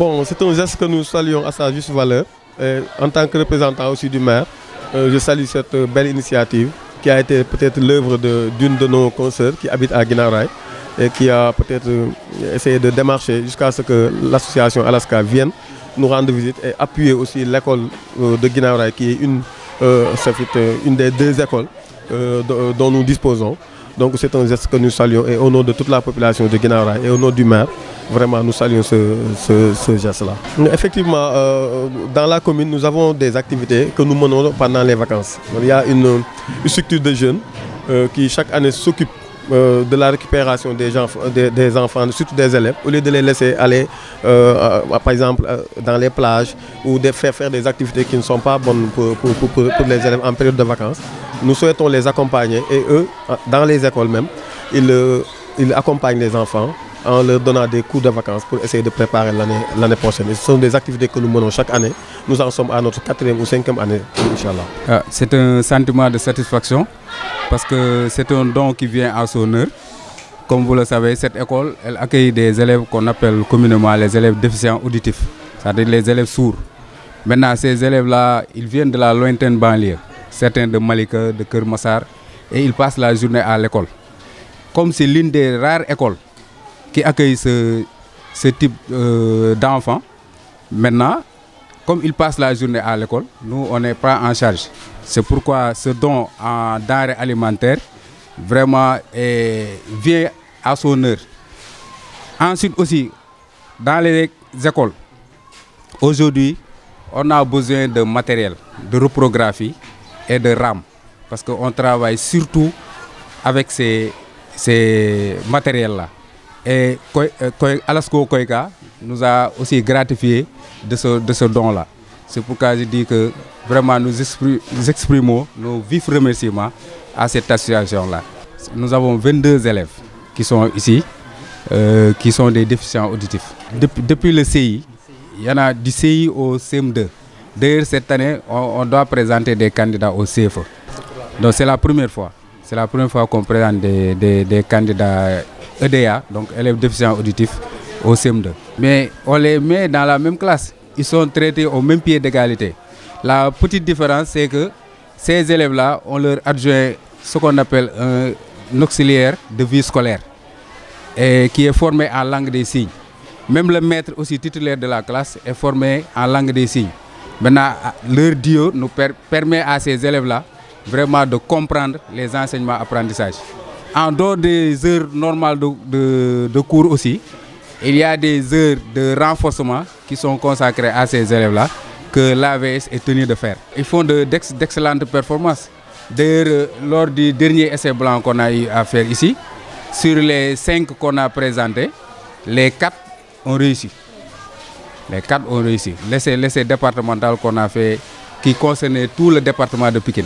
Bon, c'est un geste que nous saluons à sa juste valeur. Et en tant que représentant aussi du maire, je salue cette belle initiative qui a été peut-être l'œuvre d'une de nos consoeurs qui habite à Guinaw Rail et qui a peut-être essayé de démarcher jusqu'à ce que l'association Alaska vienne nous rendre visite et appuyer aussi l'école de Guinaw Rail qui est une des deux écoles dont nous disposons. Donc c'est un geste que nous saluons et au nom de toute la population de Guinaw Rail et au nom du maire, vraiment nous saluons ce geste-là. Effectivement, dans la commune, nous avons des activités que nous menons pendant les vacances. Il y a une structure de jeunes qui chaque année s'occupe de la récupération des enfants, surtout des élèves, au lieu de les laisser aller, par exemple, dans les plages ou de faire des activités qui ne sont pas bonnes pour les élèves en période de vacances. Nous souhaitons les accompagner et eux, dans les écoles même, ils accompagnent les enfants en leur donnant des cours de vacances pour essayer de préparer l'année prochaine. Et ce sont des activités que nous menons chaque année. Nous en sommes à notre 4e ou 5e année, Inch'Allah. C'est un sentiment de satisfaction parce que c'est un don qui vient à son heure. Comme vous le savez, cette école, elle accueille des élèves qu'on appelle communément les élèves déficients auditifs, c'est-à-dire les élèves sourds. Maintenant, ces élèves-là, ils viennent de la lointaine banlieue, certains de Malika, de Keur Massar, et ils passent la journée à l'école. Comme c'est l'une des rares écoles qui accueille ce type d'enfants. Maintenant, comme ils passent la journée à l'école, nous, on est pas en charge. C'est pourquoi ce don en denrées alimentaires vraiment vient à son heure. Ensuite aussi, dans les écoles, aujourd'hui, on a besoin de matériel, de reprographie et de RAM. Parce qu'on travaille surtout avec ces matériels-là. Et Alasko Koika nous a aussi gratifié de ce don-là. C'est pourquoi je dis que vraiment nous exprimons nos vifs remerciements à cette association-là. Nous avons 22 élèves qui sont ici, qui sont des déficients auditifs. Depuis le CI, il y en a du CI au CM2. D'ailleurs, cette année, on doit présenter des candidats au CFE. Donc c'est la première fois. C'est la première fois qu'on présente des candidats EDA, donc élèves déficients auditifs, au CM2. Mais on les met dans la même classe. Ils sont traités au même pied d'égalité. La petite différence, c'est que ces élèves-là, on leur adjoint ce qu'on appelle un auxiliaire de vie scolaire, et qui est formé en langue des signes. Même le maître aussi titulaire de la classe est formé en langue des signes. Maintenant, leur duo nous permet à ces élèves-là vraiment de comprendre les enseignements-apprentissages. En dehors des heures normales de cours aussi, il y a des heures de renforcement qui sont consacrées à ces élèves-là que l'AVS est tenu de faire. Ils font d'excellentes performances. D'ailleurs, lors du dernier essai blanc qu'on a eu à faire ici, sur les 5 qu'on a présentés, les 4 ont réussi. Les 4 ont réussi. L'essai départemental qu'on a fait, qui concernait tout le département de Pikine.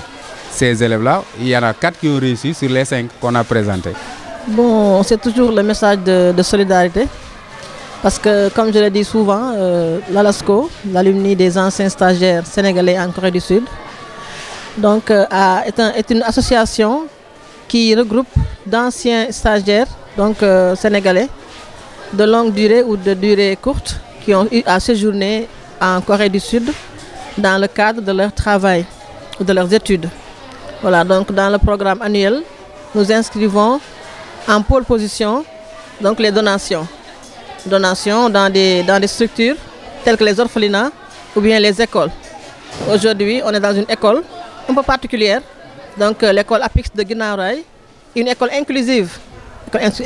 Ces élèves-là, il y en a 4 qui ont réussi sur les 5 qu'on a présentés. Bon, c'est toujours le message de solidarité. Parce que, comme je l'ai dit souvent, l'ALASCO, l'alumni des anciens stagiaires sénégalais en Corée du Sud, donc, est une association qui regroupe d'anciens stagiaires donc, sénégalais de longue durée ou de durée courte qui ont eu à séjourner en Corée du Sud dans le cadre de leur travail ou de leurs études. Voilà, donc dans le programme annuel, nous inscrivons en pole position donc, les donations. Donations dans des structures telles que les orphelinats ou bien les écoles. Aujourd'hui, on est dans une école un peu particulière, donc l'école APIX de Guinaw Rail, une école inclusive.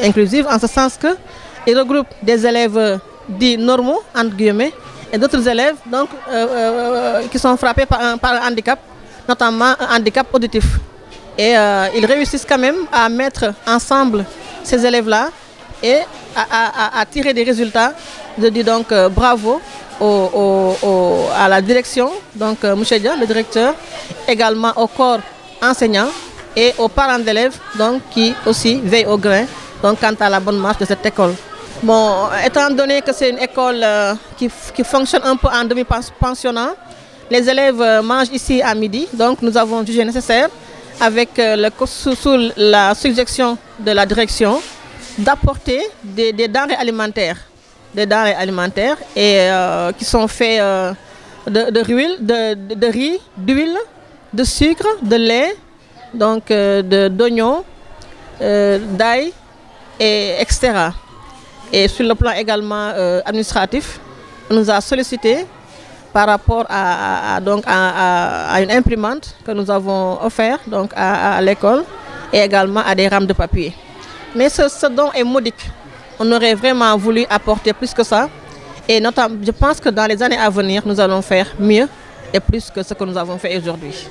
Inclusive en ce sens qu'il regroupe des élèves dits normaux, entre guillemets, et d'autres élèves donc, qui sont frappés par un handicap, notamment un handicap auditif. Et ils réussissent quand même à mettre ensemble ces élèves-là et à tirer des résultats. Je dis donc bravo à la direction, donc M. Dia, le directeur, également au corps enseignant et aux parents d'élèves donc, qui aussi veillent au grain donc, quant à la bonne marche de cette école. Bon, étant donné que c'est une école qui fonctionne un peu en demi-pensionnat, les élèves mangent ici à midi, donc nous avons jugé nécessaire, sous la suggestion de la direction, d'apporter des denrées alimentaires des denrées alimentaires et qui sont faits de riz, d'huile, de sucre, de lait, donc d'oignons, d'ail, etc. Et sur le plan également administratif, on nous a sollicité par rapport à une imprimante que nous avons offerte donc à l'école et également à des rames de papier. Mais ce don est modique. On aurait vraiment voulu apporter plus que ça. Et notamment, je pense que dans les années à venir, nous allons faire mieux et plus que ce que nous avons fait aujourd'hui.